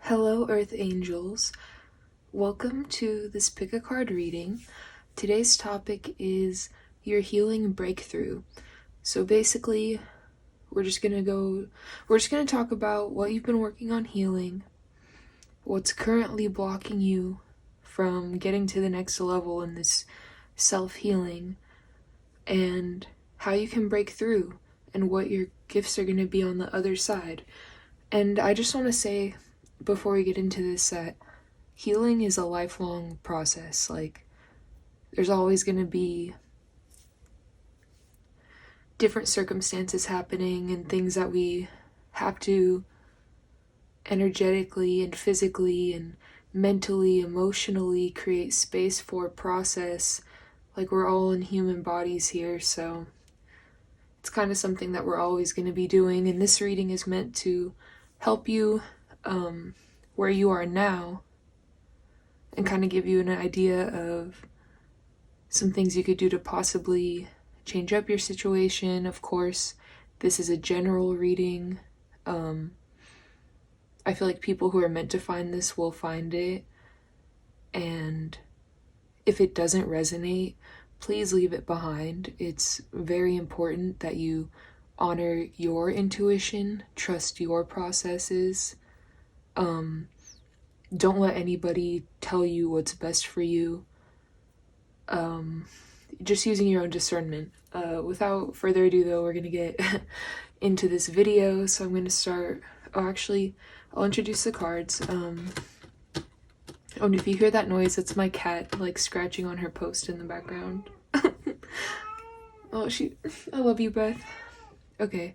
Hello, Earth Angels. Welcome to this pick a card reading. Today's topic is your healing breakthrough. So basically, we're just gonna talk about what you've been working on healing, what's currently blocking you from getting to the next level in this self-healing, and how you can break through, and what your gifts are gonna be on the other side. And I just want to say, before we get into this, that healing is a lifelong process. Like, there's always going to be different circumstances happening and things that we have to energetically and physically and mentally, emotionally create space for process. Like, we're all in human bodies here, so it's kind of something that we're always going to be doing. And this reading is meant to help you where you are now and kind of give you an idea of some things you could do to possibly change up your situation. Of course, this is a general reading. I feel like people who are meant to find this will find it, and if it doesn't resonate, please leave it behind. It's very important that you honor your intuition, trust your processes. Don't let anybody tell you what's best for you. Just using your own discernment. Without further ado, though, we're gonna get into this video. So I'm gonna start. I'll introduce the cards. And if you hear that noise, it's my cat like scratching on her post in the background. I love you, Beth. Okay,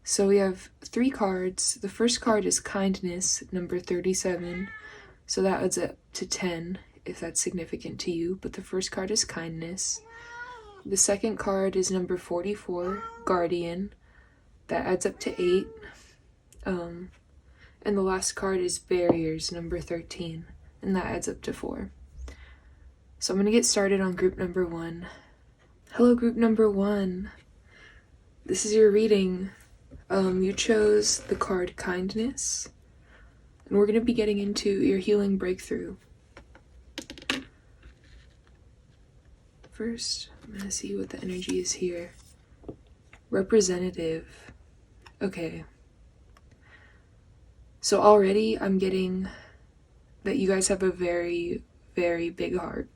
so we have 3 cards. The first card is kindness, number 37. So that adds up to 10, if that's significant to you. But the first card is kindness. The second card is number 44, guardian. That adds up to 8. And the last card is barriers, number 13. And that adds up to 4. So I'm going to get started on group number 1. Hello, group number 1. This is your reading. You chose the card kindness. And we're going to be getting into your healing breakthrough. First, I'm going to see what the energy is here. Representative. Okay. So already I'm getting that you guys have a very, very big heart.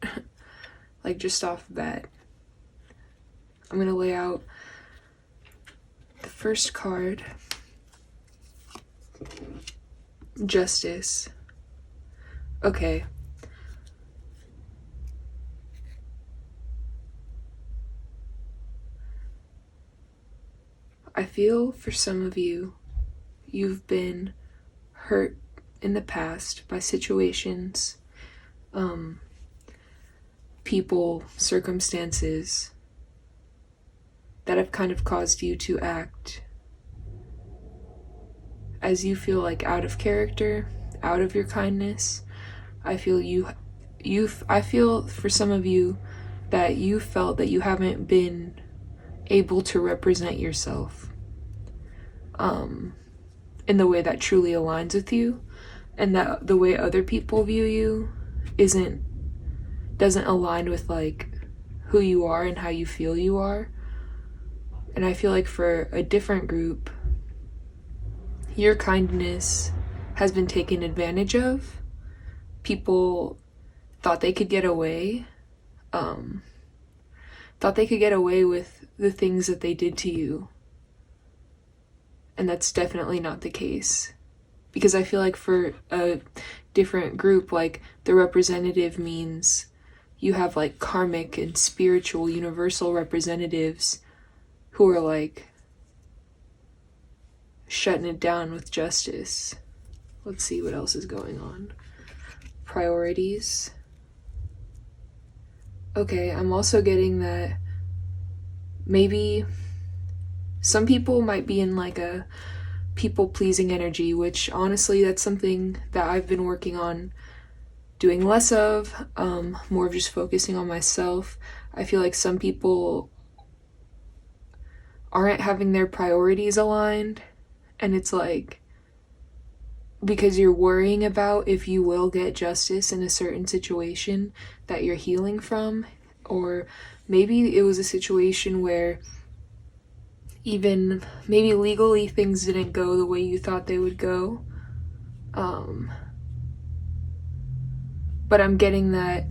Like, just off the bat. I'm going to lay out the first card. Justice. Okay. I feel for some of you, you've been hurt in the past by situations, people, circumstances that have kind of caused you to act as you feel like out of character, out of your kindness. I feel for some of you that you felt that you haven't been able to represent yourself in the way that truly aligns with you, and that the way other people view you doesn't align with like who you are and how you feel you are. And I feel like for a different group, your kindness has been taken advantage of. People thought they could get away, with the things that they did to you. And that's definitely not the case. Because I feel like for a different group, like the representative means you have like karmic and spiritual universal representatives who are like shutting it down with justice. Let's see what else is going on. Priorities. Okay, I'm also getting that maybe some people might be in like a people-pleasing energy, which honestly, that's something that I've been working on doing less of, more of just focusing on myself. I feel like some people aren't having their priorities aligned, and it's like because you're worrying about if you will get justice in a certain situation that you're healing from, or maybe it was a situation where even maybe legally things didn't go the way you thought they would go. But I'm getting that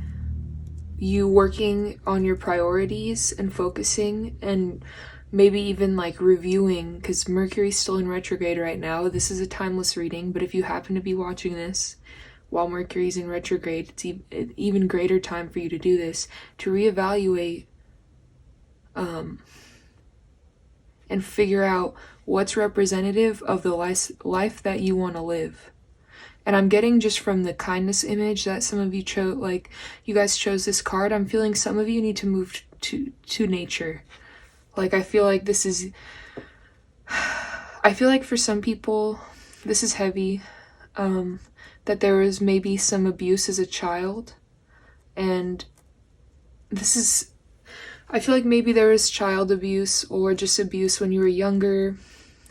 you working on your priorities and focusing and maybe even like reviewing, because Mercury's still in retrograde right now. This is a timeless reading, but if you happen to be watching this while Mercury's in retrograde, it's an even greater time for you to do this, to reevaluate and figure out what's representative of the life that you want to live. And I'm getting just from the kindness image that some of you chose, like you guys chose this card, I'm feeling some of you need to move to nature. Like I feel like this is, I feel like for some people, this is heavy, that there was maybe some abuse as a child. And this is, I feel like maybe there was child abuse or just abuse when you were younger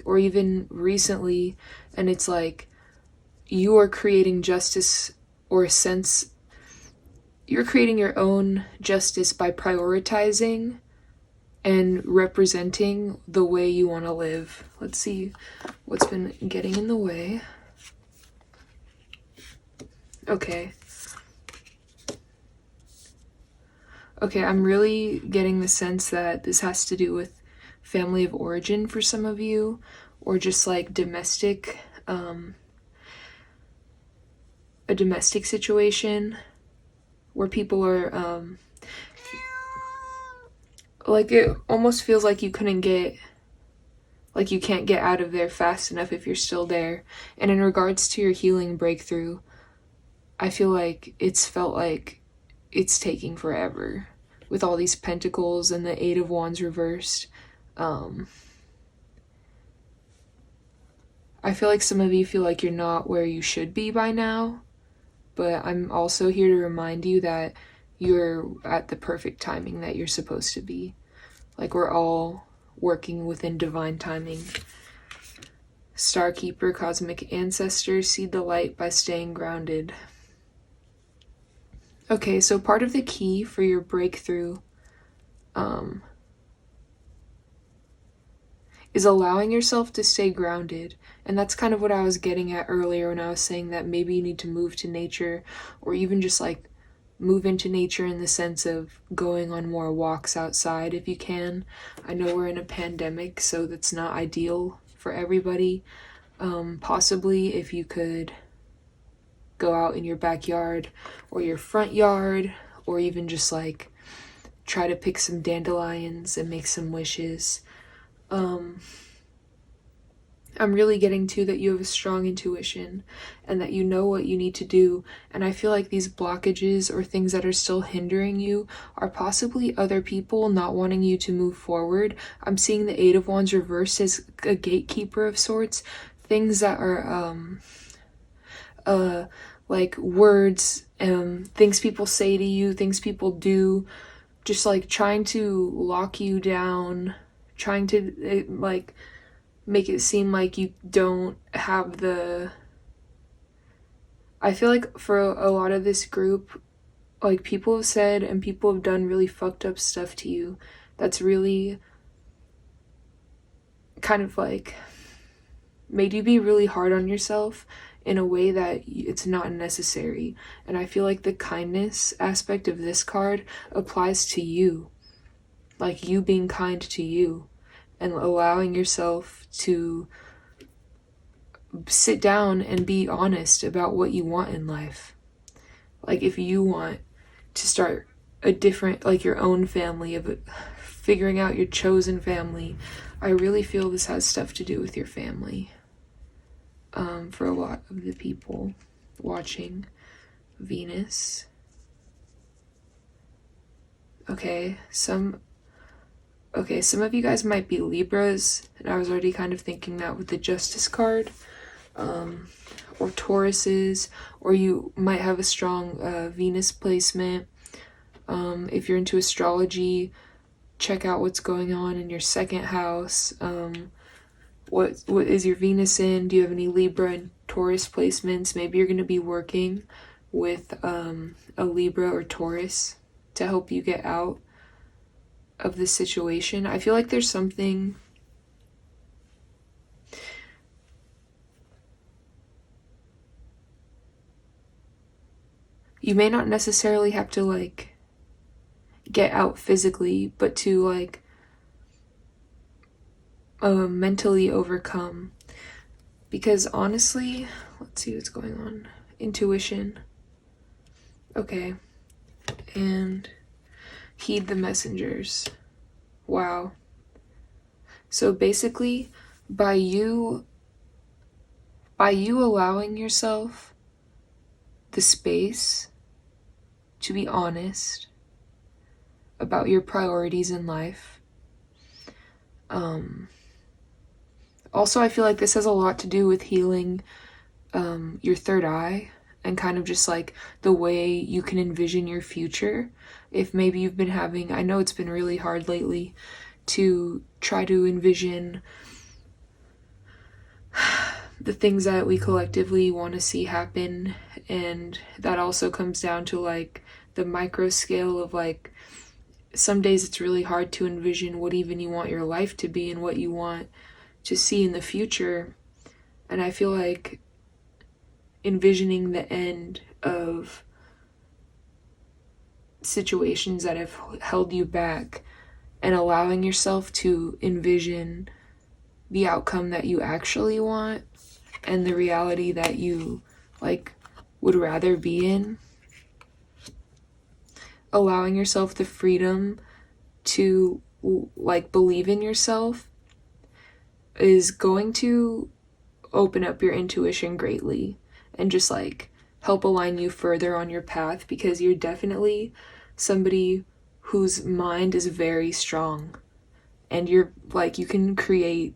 or even recently. And it's like, you are creating justice, or a sense, you're creating your own justice by prioritizing and representing the way you want to live. Let's see what's been getting in the way. Okay, I'm really getting the sense that this has to do with family of origin for some of you, or just like domestic, a domestic situation where people are, like it almost feels like you couldn't get, like you can't get out of there fast enough if you're still there. And in regards to your healing breakthrough, I feel like it's felt like it's taking forever with all these pentacles and the 8 of Wands reversed. I feel like some of you feel like you're not where you should be by now, but I'm also here to remind you that you're at the perfect timing that you're supposed to be. Like we're all working within divine timing. Starkeeper, cosmic ancestor, see the light by staying grounded. Okay, so part of the key for your breakthrough is allowing yourself to stay grounded. And that's kind of what I was getting at earlier when I was saying that maybe you need to move to nature, or even just like move into nature in the sense of going on more walks outside if you can. I know we're in a pandemic, so that's not ideal for everybody. Possibly if you could go out in your backyard or your front yard, or even just like try to pick some dandelions and make some wishes. I'm really getting to that you have a strong intuition and that you know what you need to do. And I feel like these blockages or things that are still hindering you are possibly other people not wanting you to move forward. I'm seeing the 8 of Wands reversed as a gatekeeper of sorts. Things that are, like words, things people say to you, things people do, just like trying to lock you down, trying to like make it seem like you don't have the, I feel like for a lot of this group, like people have said and people have done really fucked up stuff to you that's really kind of like made you be really hard on yourself in a way that it's not necessary. And I feel like the kindness aspect of this card applies to you, like you being kind to you and allowing yourself to sit down and be honest about what you want in life. Like if you want to start a different, like your own family, of figuring out your chosen family, I really feel this has stuff to do with your family. For a lot of the people watching. Venus. Okay, some of you guys might be Libras, and I was already kind of thinking that with the Justice card, or Tauruses, or you might have a strong Venus placement. If you're into astrology, check out what's going on in your second house. What is your Venus in? Do you have any Libra and Taurus placements, maybe you're going to be working with a Libra or Taurus to help you get out of this situation. I feel like there's something you may not necessarily have to like get out physically, but to like mentally overcome. Because honestly, let's see what's going on. Intuition. Okay. And heed the messengers. Wow. So basically, by you allowing yourself the space to be honest about your priorities in life. Also, I feel like this has a lot to do with healing your third eye and kind of just like the way you can envision your future. If maybe you've been having, I know it's been really hard lately to try to envision the things that we collectively want to see happen, and that also comes down to like the micro scale of like some days it's really hard to envision what even you want your life to be and what you want to see in the future. And I feel like envisioning the end of situations that have held you back and allowing yourself to envision the outcome that you actually want and the reality that you like would rather be in, allowing yourself the freedom to like believe in yourself is going to open up your intuition greatly and just like help align you further on your path, because you're definitely somebody whose mind is very strong and you're like, you can create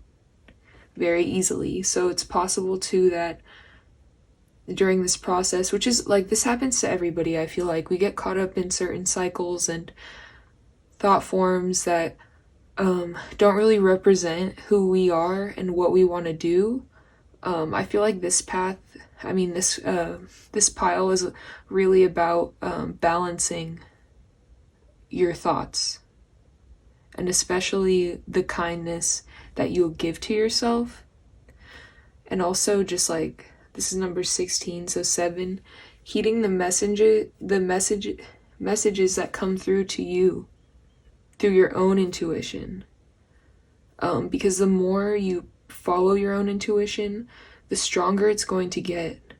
very easily. So it's possible too that during this process, which is like, this happens to everybody, I feel like we get caught up in certain cycles and thought forms that don't really represent who we are and what we want to do. I feel like this path, I mean, this pile is really about balancing your thoughts, and especially the kindness that you'll give to yourself. And also just like, this is number 16, so 7, heeding the messages that come through to you through your own intuition. Because the more you follow your own intuition, the stronger it's going to get.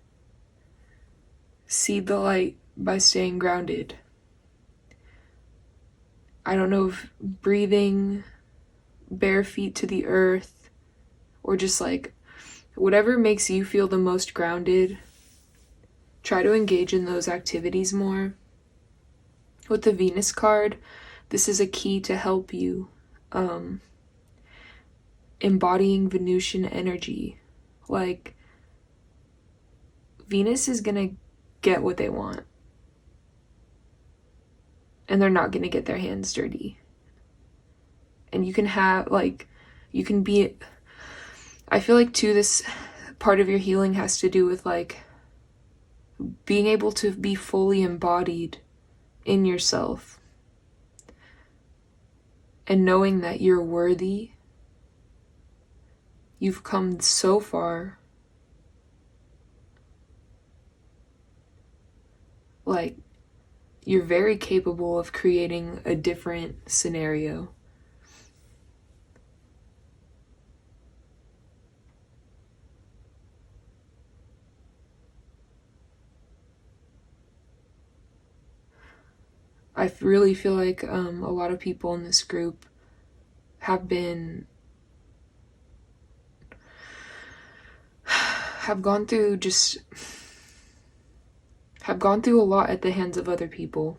See the light by staying grounded. I don't know if breathing bare feet to the earth, or just like whatever makes you feel the most grounded, try to engage in those activities more. With the Venus card, this is a key to help you embodying Venusian energy. Like, Venus is gonna get what they want, and they're not gonna get their hands dirty. And you can have like, you can be, I feel like too, this part of your healing has to do with like being able to be fully embodied in yourself and knowing that you're worthy. You've come so far. Like, you're very capable of creating a different scenario. I really feel like a lot of people in this group have gone through a lot at the hands of other people,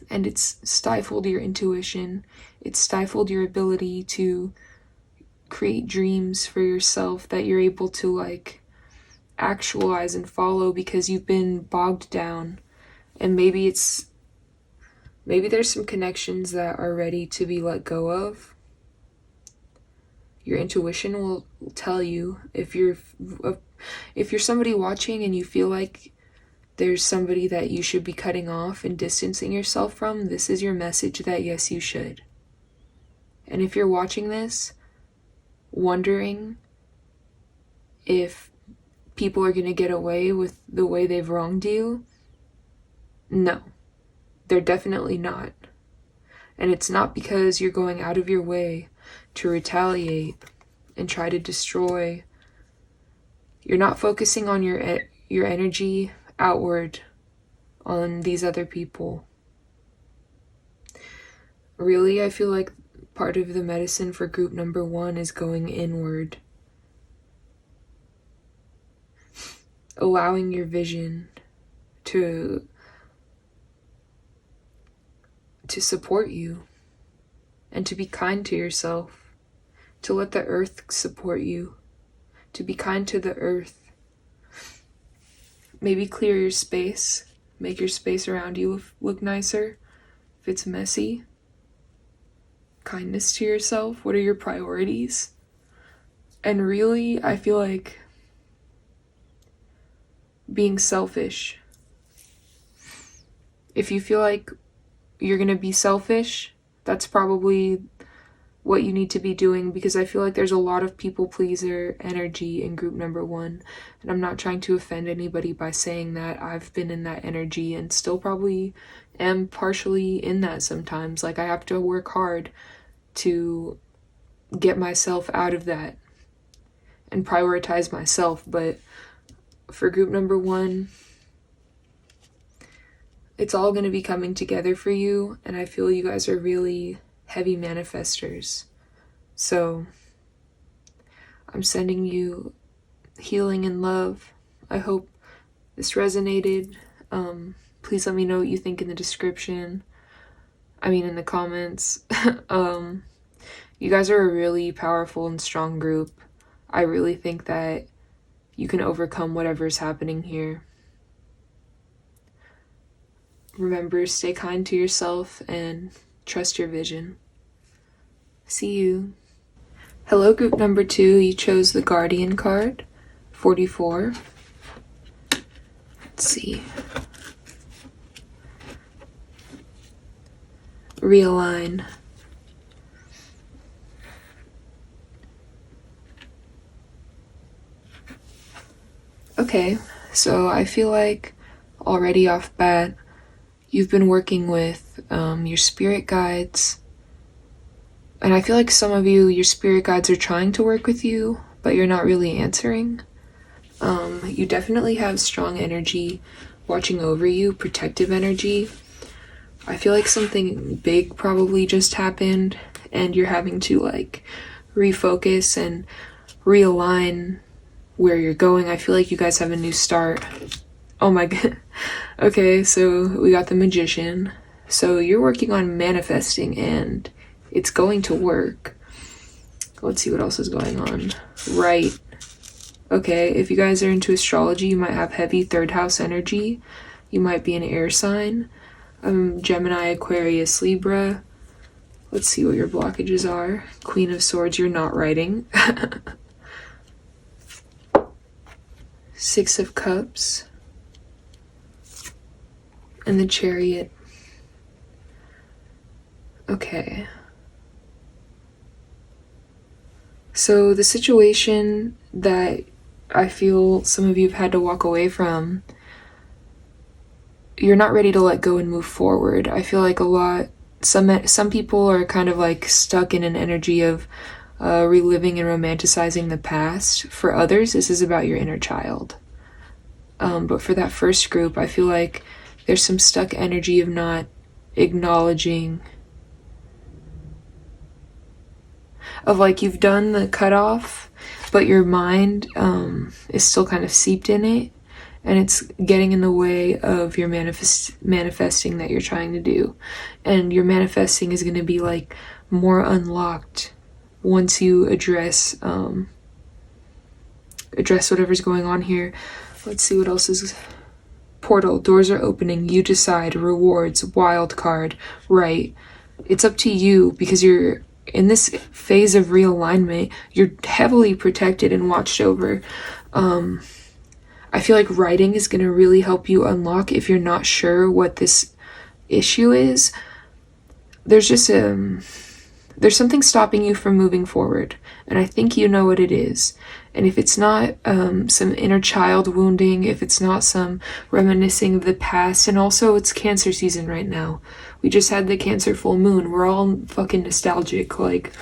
and it's stifled your intuition. It's stifled your ability to create dreams for yourself that you're able to like actualize and follow, because you've been bogged down. And maybe there's some connections that are ready to be let go of. Your intuition will tell you if you're somebody watching and you feel like there's somebody that you should be cutting off and distancing yourself from. This is your message that yes, you should. And if you're watching this wondering if people are going to get away with the way they've wronged you, no, they're definitely not. And it's not because you're going out of your way to retaliate and try to destroy. You're not focusing on your energy outward on these other people. Really, I feel like part of the medicine for group number 1 is going inward. Allowing your vision to support you and to be kind to yourself, to let the earth support you, to be kind to the earth. Maybe clear your space, make your space around you look nicer. If it's messy, kindness to yourself. What are your priorities? And really, I feel like being selfish. If you feel like you're going to be selfish, that's probably what you need to be doing, because I feel like there's a lot of people pleaser energy in group number 1. And I'm not trying to offend anybody by saying that. I've been in that energy and still probably am partially in that sometimes. Like, I have to work hard to get myself out of that and prioritize myself. But for group number 1, it's all going to be coming together for you, and I feel you guys are really heavy manifestors. So I'm sending you healing and love. I hope this resonated. Please let me know what you think in the description. In the comments. You guys are a really powerful and strong group. I really think that you can overcome whatever's happening here. Remember, stay kind to yourself and trust your vision. See you. Hello, group number 2. You chose the Guardian card, 44. Let's see. Realign. Okay, so I feel like already off bat, you've been working with your spirit guides. And I feel like some of you, your spirit guides are trying to work with you, but you're not really answering. You definitely have strong energy watching over you, protective energy. I feel like something big probably just happened and you're having to refocus and realign where you're going. I feel like you guys have a new start. Oh my god. Okay, so we got the Magician. So you're working on manifesting and it's going to work. Let's see what else is going on. Right. Okay, if you guys are into astrology, you might have heavy 3rd house energy. You might be an air sign. Gemini, Aquarius, Libra. Let's see what your blockages are. Queen of Swords, you're not writing. 6 of Cups. And the Chariot. Okay. So the situation that I feel some of you have had to walk away from, you're not ready to let go and move forward. I feel like some people are kind of stuck in an energy of reliving and romanticizing the past. For others, this is about your inner child. But for that first group, I feel like there's some stuck energy of not acknowledging, of you've done the cutoff, but your mind is still kind of seeped in it, and it's getting in the way of your manifesting that you're trying to do. And your manifesting is going to be more unlocked once you address whatever's going on here. Let's see what else is. Portal, doors are opening, you decide, rewards, wild card, right. It's up to you because you're in this phase of realignment, you're heavily protected and watched over. I feel like writing is going to really help you unlock if you're not sure what this issue is. There's just there's something stopping you from moving forward, and I think you know what it is. And if it's not some inner child wounding, if it's not some reminiscing of the past, and also it's Cancer season right now. We just had the Cancer full moon. We're all fucking nostalgic, like,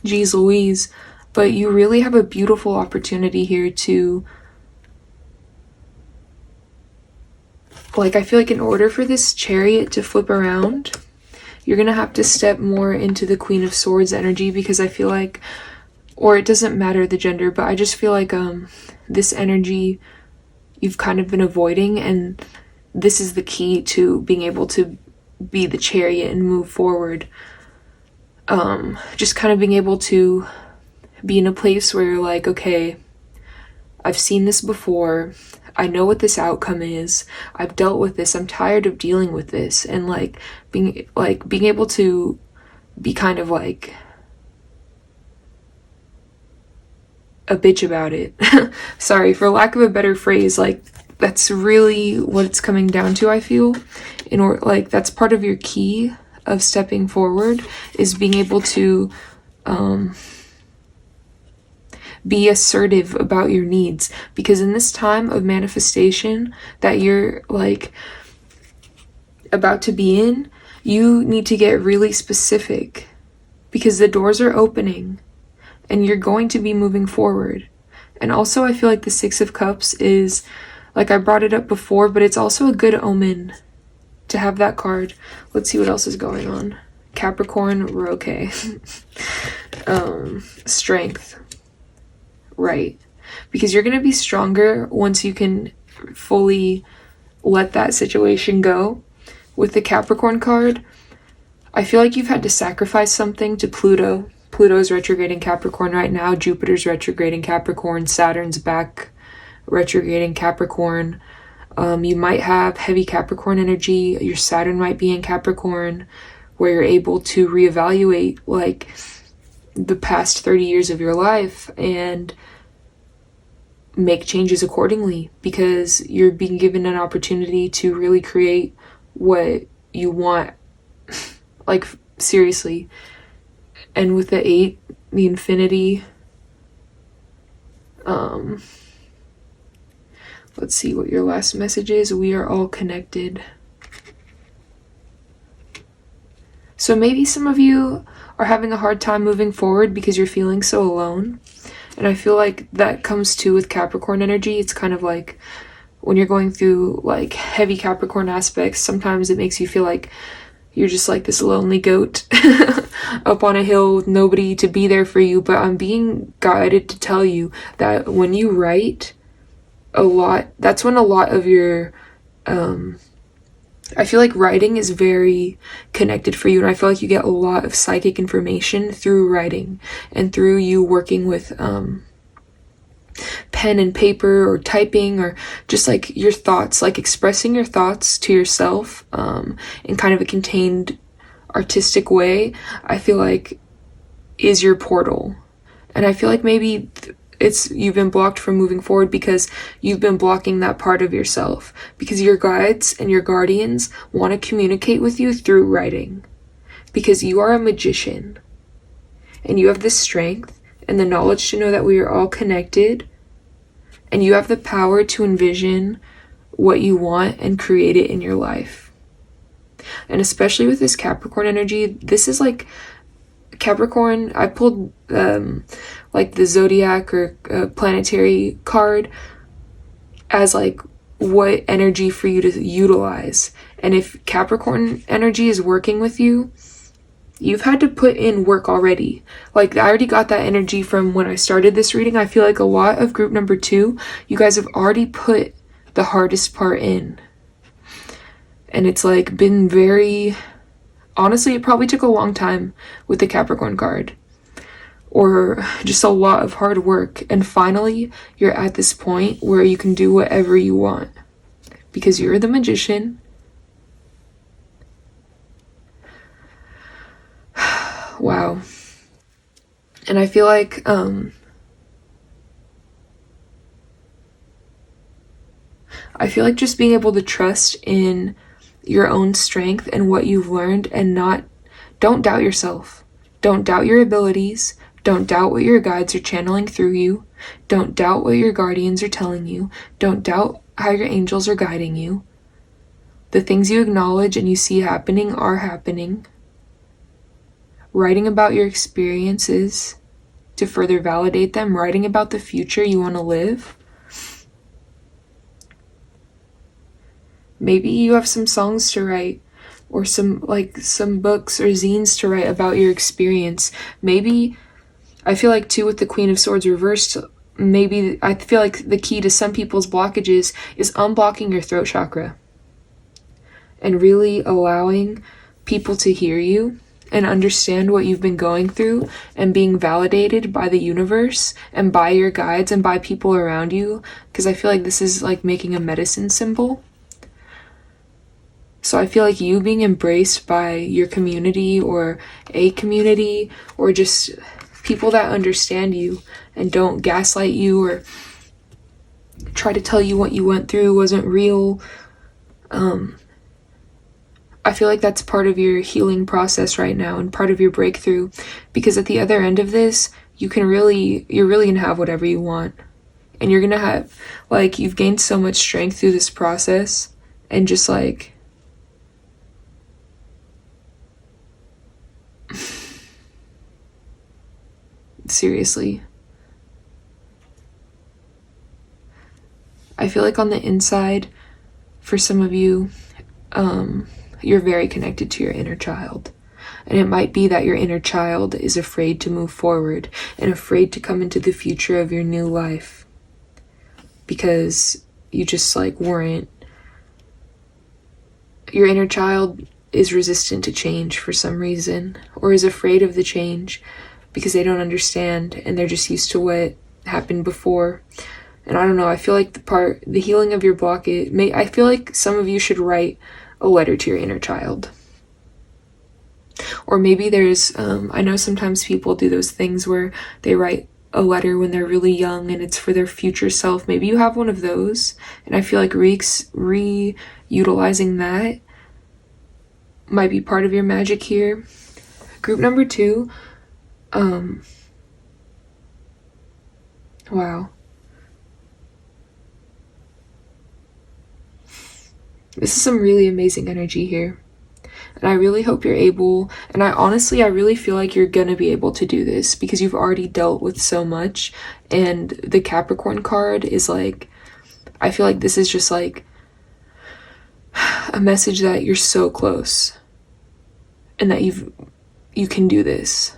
geez Louise. But you really have a beautiful opportunity here to, like, I feel like in order for this Chariot to flip around, you're gonna have to step more into the Queen of Swords energy, because I feel like, or it doesn't matter the gender, but I just feel like this energy you've kind of been avoiding, and this is the key to being able to be the Chariot and move forward. Just kind of being able to be in a place where you're like, okay, I've seen this before, I know what this outcome is, I've dealt with this, I'm tired of dealing with this, and being able to be kind of like a bitch about it. Sorry, for lack of a better phrase, like, that's really what it's coming down to, I feel. That's part of your key of stepping forward, is being able to be assertive about your needs, because in this time of manifestation that you're like about to be in, you need to get really specific, because the doors are opening and you're going to be moving forward. And also I feel like the Six of Cups is, like I brought it up before, but it's also a good omen to have that card. Let's see what else is going on. Capricorn, we're okay. Strength. Right. Because you're going to be stronger once you can fully let that situation go. With the Capricorn card, I feel like you've had to sacrifice something to Pluto. Pluto's retrograde in Capricorn right now. Jupiter's retrograde in Capricorn. Saturn's back retrograde in Capricorn. You might have heavy Capricorn energy. Your Saturn might be in Capricorn, where you're able to reevaluate like the past 30 years of your life and make changes accordingly, because you're being given an opportunity to really create what you want. Like, seriously. And with the 8, the infinity, let's see what your last message is. We are all connected. So maybe some of you are having a hard time moving forward because you're feeling so alone. And I feel like that comes too with Capricorn energy. It's kind of like when you're going through like heavy Capricorn aspects, sometimes it makes you feel like you're just like this lonely goat up on a hill with nobody to be there for you. But I'm being guided to tell you that when you write a lot, that's when a lot of your I feel like writing is very connected for you, and I feel like you get a lot of psychic information through writing and through you working with pen and paper or typing, or just like your thoughts, like expressing your thoughts to yourself in kind of a contained artistic way. I feel like is your portal. And I feel like maybe you've been blocked from moving forward because you've been blocking that part of yourself, because your guides and your guardians want to communicate with you through writing, because you are a magician and you have the strength and the knowledge to know that we are all connected, and you have the power to envision what you want and create it in your life. And especially with this Capricorn energy, this is like Capricorn. I pulled like the zodiac or planetary card as like what energy for you to utilize. And if Capricorn energy is working with you, you've had to put in work already. Like, I already got that energy from when I started this reading. I feel like a lot of group number 2, you guys have already put the hardest part in. And it's like been very, honestly, it probably took a long time with the Capricorn card, or just a lot of hard work. And finally, you're at this point where you can do whatever you want, because you're the magician. Wow. And I feel like just being able to trust in your own strength and what you've learned, and don't doubt yourself. Don't doubt your abilities. Don't doubt what your guides are channeling through you. Don't doubt what your guardians are telling you. Don't doubt how your angels are guiding you. The things you acknowledge and you see happening are happening. Writing about your experiences to further validate them. Writing about the future you want to live. Maybe you have some songs to write, or some books or zines to write about your experience. Maybe, I feel like too, with the Queen of Swords reversed, maybe I feel like the key to some people's blockages is unblocking your throat chakra and really allowing people to hear you and understand what you've been going through, and being validated by the universe and by your guides and by people around you, because I feel like this is like making a medicine symbol. So I feel like you being embraced by your community, or a community, or just people that understand you and don't gaslight you or try to tell you what you went through wasn't real. I feel like that's part of your healing process right now and part of your breakthrough, because at the other end of this, you're really gonna have whatever you want. And you're gonna have, like, you've gained so much strength through this process, and just like, seriously. I feel like on the inside, for some of you, you're very connected to your inner child. And it might be that your inner child is afraid to move forward and afraid to come into the future of your new life, because you just weren't. Your inner child is resistant to change for some reason, or is afraid of the change because they don't understand and they're just used to what happened before. And I don't know, I feel like the healing of your blockage, I feel like some of you should write a letter to your inner child. Or maybe there's, I know sometimes people do those things where they write a letter when they're really young and it's for their future self. Maybe you have one of those, and I feel like reutilizing that might be part of your magic here. Group number 2, wow. This is some really amazing energy here. And I really hope you're able, and I really feel like you're gonna be able to do this, because you've already dealt with so much. And the Capricorn card is like, I feel like this is just like a message that you're so close and that you can do this.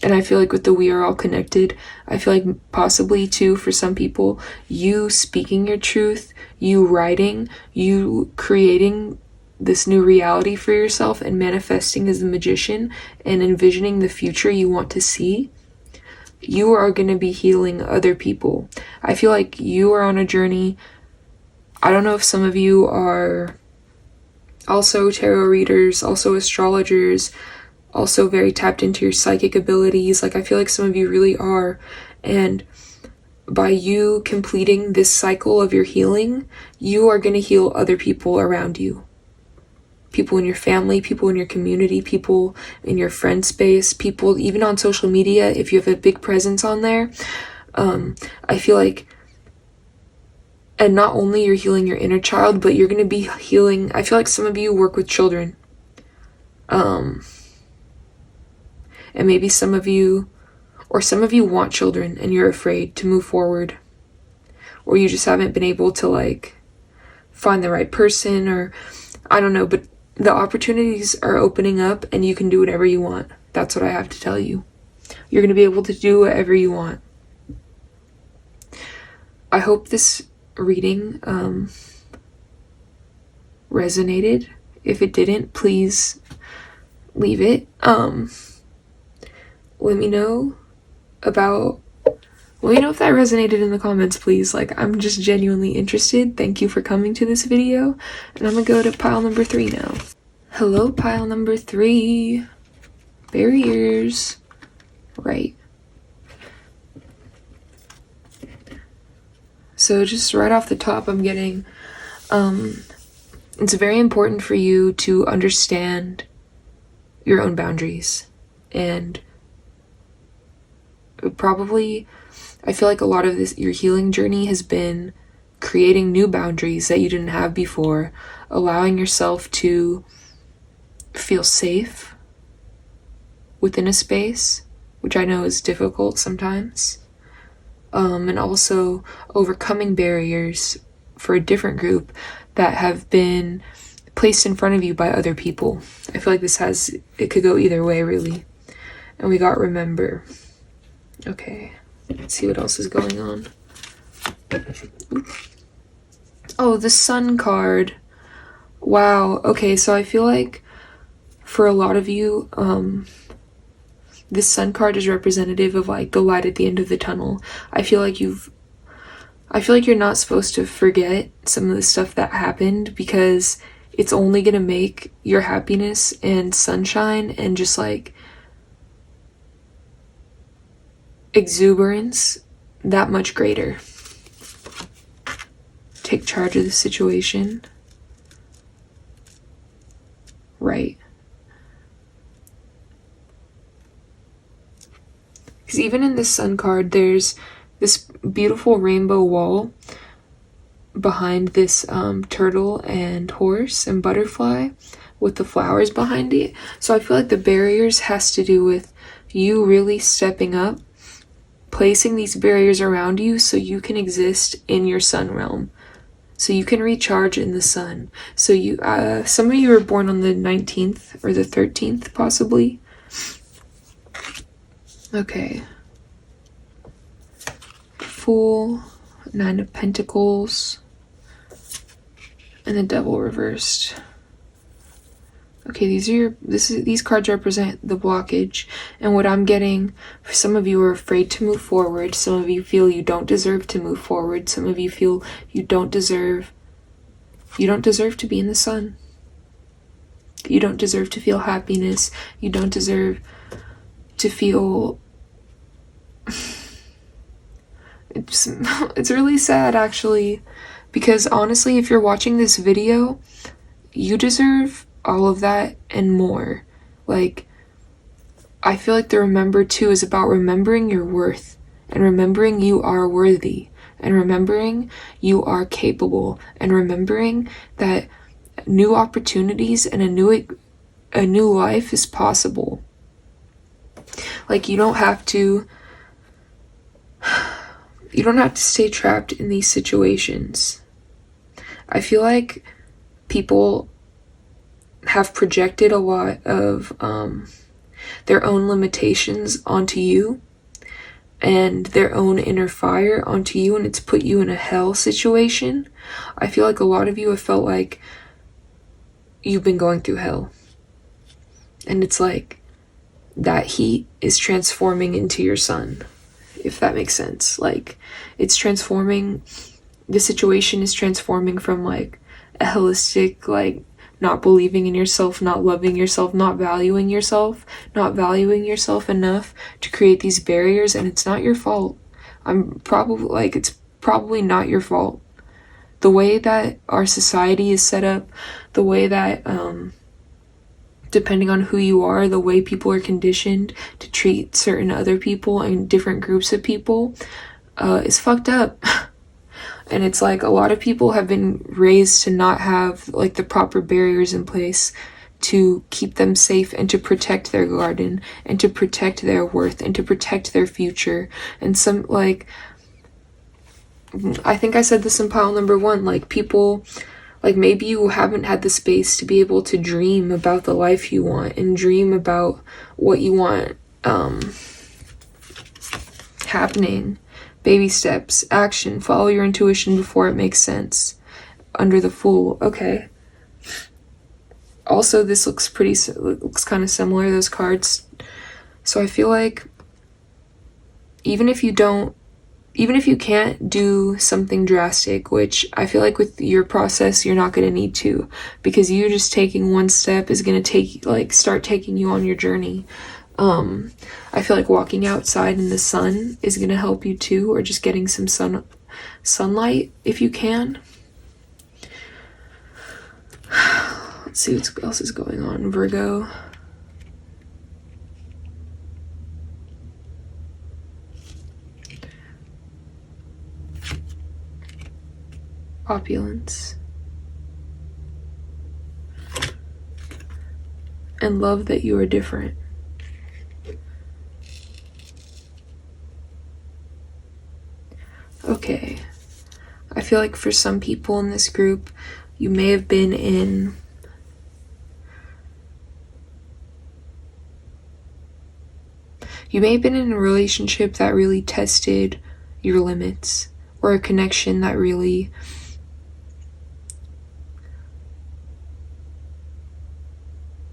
And I feel like with the we are all connected, I feel like possibly too, for some people, you speaking your truth, you writing, you creating this new reality for yourself and manifesting as a magician and envisioning the future you want to see, you are going to be healing other people. I feel like you are on a journey. I don't know if some of you are also tarot readers, also astrologers, also very tapped into your psychic abilities. Like, I feel like some of you really are. And by you completing this cycle of your healing, you are going to heal other people around you. People in your family, people in your community, people in your friend space, people even on social media, if you have a big presence on there. I feel like, and not only you're healing your inner child, but you're going to be healing, I feel like some of you work with children. And maybe some of you want children and you're afraid to move forward. Or you just haven't been able to find the right person, or I don't know, but the opportunities are opening up and you can do whatever you want. That's what I have to tell you. You're going to be able to do whatever you want. I hope this reading resonated. If it didn't, please leave it. Let me know if that resonated in the comments, please. I'm just genuinely interested. Thank you for coming to this video. And I'm gonna go to pile number 3 now. Hello, pile number 3. Barriers. Right. So just right off the top, I'm getting, it's very important for you to understand your own boundaries. And probably, I feel like a lot of your healing journey has been creating new boundaries that you didn't have before, allowing yourself to feel safe within a space, which I know is difficult sometimes. And also overcoming barriers for a different group that have been placed in front of you by other people. I feel like it could go either way, really. And we got remember. Okay, let's see what else is going on. Oh, the Sun card. Wow, okay, so I feel like for a lot of you, this Sun card is representative of like the light at the end of the tunnel. I feel like you're not supposed to forget some of the stuff that happened, because it's only gonna make your happiness and sunshine and just like exuberance that much greater. Take charge of the situation. Right. Because even in this Sun card, there's this beautiful rainbow wall behind this turtle and horse and butterfly with the flowers behind it. So I feel like the barriers has to do with you really stepping up, placing these barriers around you so you can exist in your sun realm, so you can recharge in the sun. So you, some of you were born on the 19th or the 13th, possibly. Okay. Fool, 9 of Pentacles, and the Devil reversed. Okay, these cards represent the blockage, and what I'm getting, for some of you are afraid to move forward, some of you feel you don't deserve to move forward, some of you feel you don't deserve to be in the sun. You don't deserve to feel happiness. You don't deserve to feel it's really sad, actually, because honestly, if you're watching this video, you deserve all of that and more. Like, I feel like the remember too is about remembering your worth and remembering you are worthy and remembering you are capable and remembering that new opportunities and a new life is possible. Like, you don't have to stay trapped in these situations. I feel like people have projected a lot of their own limitations onto you and their own inner fire onto you, and it's put you in a hell situation. I feel like a lot of you have felt like you've been going through hell, and it's like that heat is transforming into your sun, if that makes sense. Like, it's transforming, the situation is transforming from like a holistic, like, not believing in yourself, not loving yourself, not valuing yourself enough to create these barriers, and it's not your fault. It's probably not your fault. The way that our society is set up, the way that, depending on who you are, the way people are conditioned to treat certain other people and different groups of people, is fucked up. And it's like a lot of people have been raised to not have like the proper barriers in place to keep them safe and to protect their garden and to protect their worth and to protect their future. And some, like, I think I said this in pile number 1, like, people, like, maybe you haven't had the space to be able to dream about the life you want and dream about what you want happening. Baby steps, action, follow your intuition before it makes sense. Under the Fool, okay. Also, this looks kind of similar, those cards. So I feel like even if you can't do something drastic, which I feel like with your process, you're not going to need to, because you just taking one step is going to start taking you on your journey. I feel like walking outside in the sun is going to help you too, or just getting some sunlight if you can. Let's see what else is going on. Virgo. Opulence. And love that you are different. Okay. I feel like for some people in this group, you may have been in a relationship that really tested your limits, or a connection that really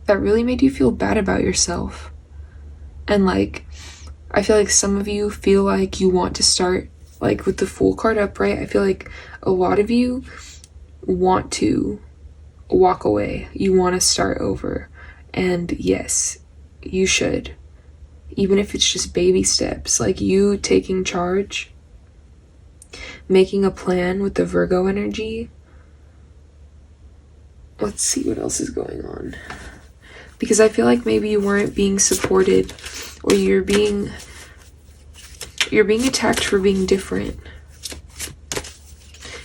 made you feel bad about yourself. And like, I feel like some of you feel like you want to start, like with the Fool card upright, I feel like a lot of you want to walk away. You want to start over. And yes, you should. Even if it's just baby steps, like you taking charge, making a plan with the Virgo energy. Let's see what else is going on. Because I feel like maybe you weren't being supported, or you're being attacked for being different,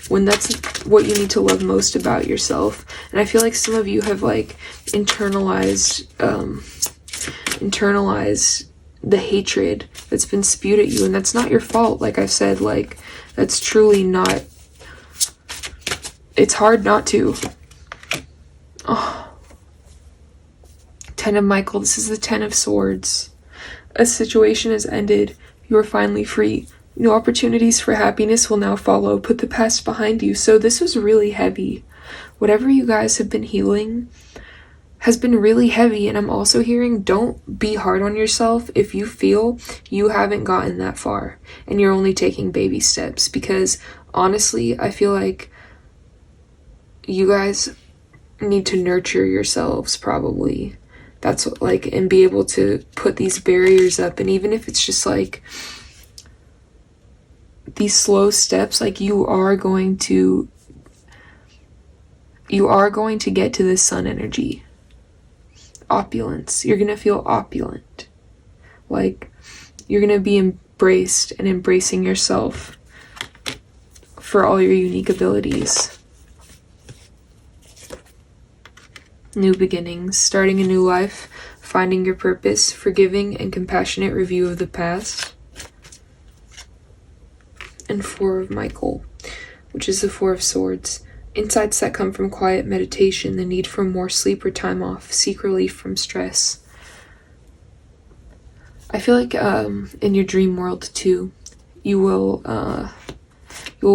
when that's what you need to love most about yourself. And I feel like some of you have like internalized the hatred that's been spewed at you, and that's not your fault. Like I've said, like that's truly not, it's hard not to. Oh. 10 of Michael, this is the 10 of Swords. A situation has ended. You are finally free. New opportunities for happiness will now follow. Put the past behind you. So this was really heavy. Whatever you guys have been healing has been really heavy. And I'm also hearing, don't be hard on yourself if you feel you haven't gotten that far and you're only taking baby steps. Because honestly, I feel like you guys need to nurture yourselves probably. That's what, like, and be able to put these barriers up. And even if it's just like these slow steps, like you are going to get to this sun energy. Opulence. You're going to feel opulent. Like you're going to be embraced and embracing yourself for all your unique abilities. New beginnings, starting a new life, finding your purpose, forgiving and compassionate review of the past. And 4 of Michael, which is the 4 of Swords. Insights that come from quiet meditation, the need for more sleep or time off, seek relief from stress. I feel like in your dream world too, you will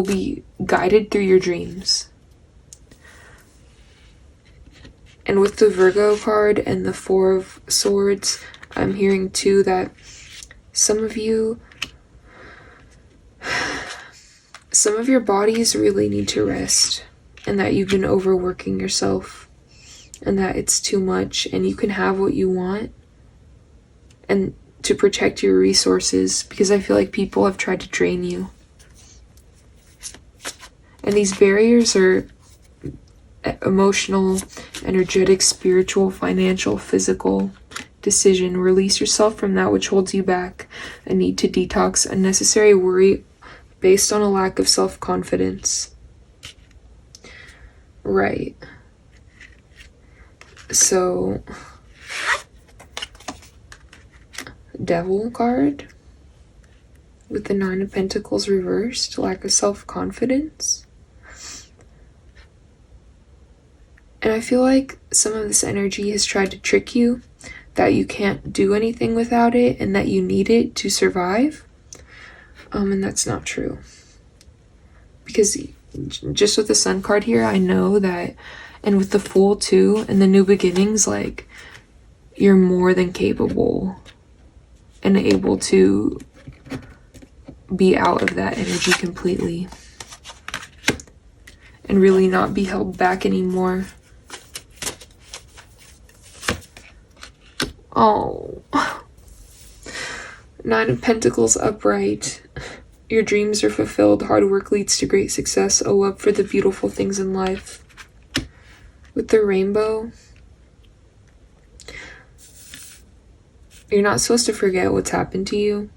be guided through your dreams. And with the Virgo card and the 4 of Swords, I'm hearing too that some of your bodies really need to rest, and that you've been overworking yourself, and that it's too much, and you can have what you want, and to protect your resources, because I feel like people have tried to drain you. And these barriers are emotional, energetic, spiritual, financial, physical. Decision. Release yourself from that which holds you back. A need to detox. Unnecessary worry based on a lack of self-confidence. Right. So, Devil card with the 9 of Pentacles reversed. Lack of self-confidence. And I feel like some of this energy has tried to trick you, that you can't do anything without it and that you need it to survive. And that's not true. Because just with the Sun card here, I know that, and with the Fool too, and the new beginnings, like, you're more than capable and able to be out of that energy completely. And really not be held back anymore. Oh, Nine of Pentacles upright. Your dreams are fulfilled. Hard work leads to great success. A love for the beautiful things in life. With the rainbow, you're not supposed to forget what's happened to you.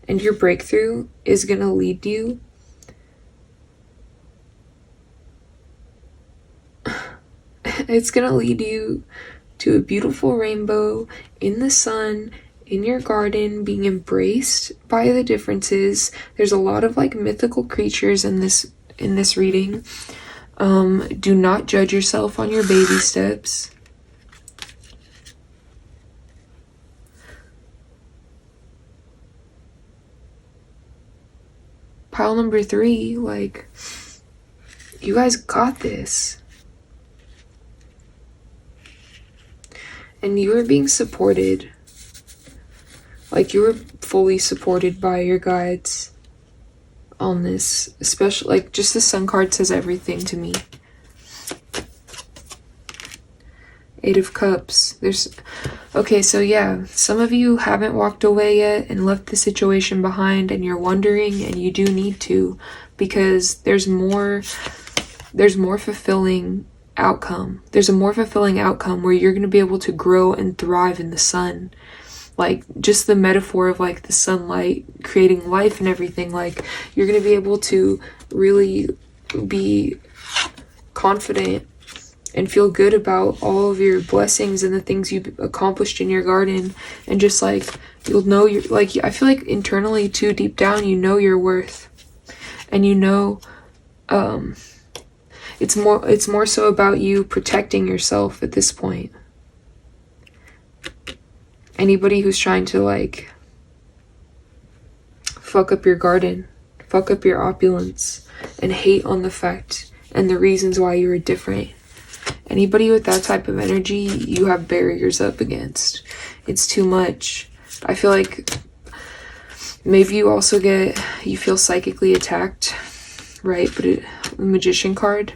And your breakthrough is going to lead you it's going to lead you to a beautiful rainbow in the sun, in your garden, being embraced by the differences. There's a lot of like mythical creatures in this reading. Do not judge yourself on your baby steps. Pile number 3, like, you guys got this. And you are being supported. Like, you were fully supported by your guides on this. Especially, like, just the Sun card says everything to me. 8 of Cups. Okay, so yeah, some of you haven't walked away yet and left the situation behind, and you're wondering, and you do need to, because there's more fulfilling outcome. There's a more fulfilling outcome where you're going to be able to grow and thrive in the sun. Like, just the metaphor of like the sunlight creating life and everything, like you're going to be able to really be confident and feel good about all of your blessings and the things you've accomplished in your garden. And just like, you'll know you're like, I feel like internally too, deep down, you know your worth. And you know, it's more so about you protecting yourself at this point. Anybody who's trying to like fuck up your garden, fuck up your opulence, and hate on the fact and the reasons why you are different. Anybody with that type of energy, you have barriers up against. It's too much. I feel like maybe you feel psychically attacked, right? But the Magician card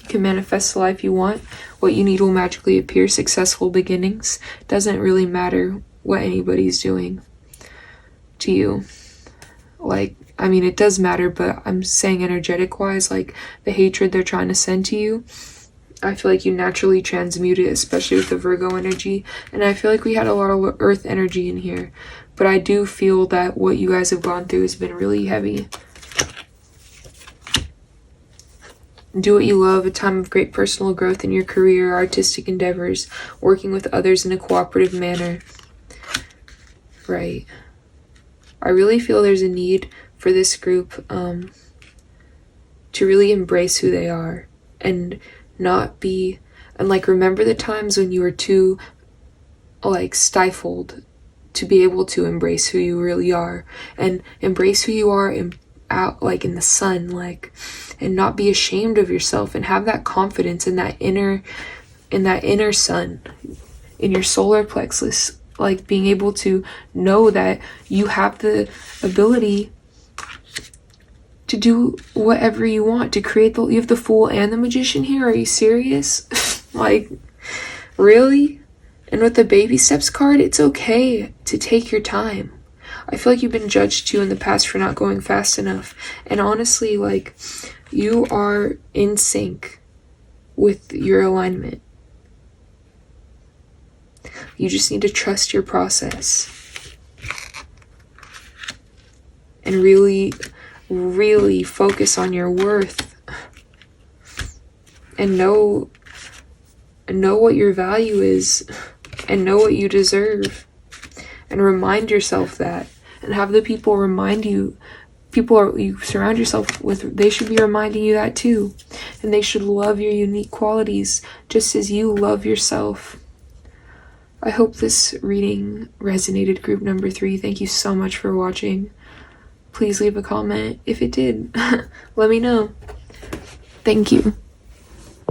can manifest the life you want. What you need will magically appear. Successful beginnings. Doesn't really matter what anybody's doing to you. Like, I mean, it does matter, but I'm saying energetic wise, like the hatred they're trying to send to you, I feel like you naturally transmute it, especially with the Virgo energy. And I feel like we had a lot of earth energy in here. But I do feel that what you guys have gone through has been really heavy. Do what you love, a time of great personal growth in your career, artistic endeavors, working with others in a cooperative manner. Right. I really feel there's a need for this group to really embrace who they are and not be, and like remember the times when you were too like stifled to be able to embrace who you really are, and embrace who you are out like in the sun, like, and not be ashamed of yourself, and have that confidence in that inner sun, in your solar plexus, like being able to know that you have the ability to do whatever you want, to create you have the Fool and the Magician here. Are you serious? Like, really? And with the Baby Steps card, it's okay to take your time. I feel like you've been judged too in the past for not going fast enough. And honestly, like, you are in sync with your alignment. You just need to trust your process. And really focus on your worth. And know what your value is. And know what you deserve. And remind yourself that. And have the people remind you. You surround yourself with, they should be reminding you that too. And they should love your unique qualities just as you love yourself. I hope this reading resonated, group number 3. Thank you so much for watching. Please leave a comment if it did. Let me know. Thank you.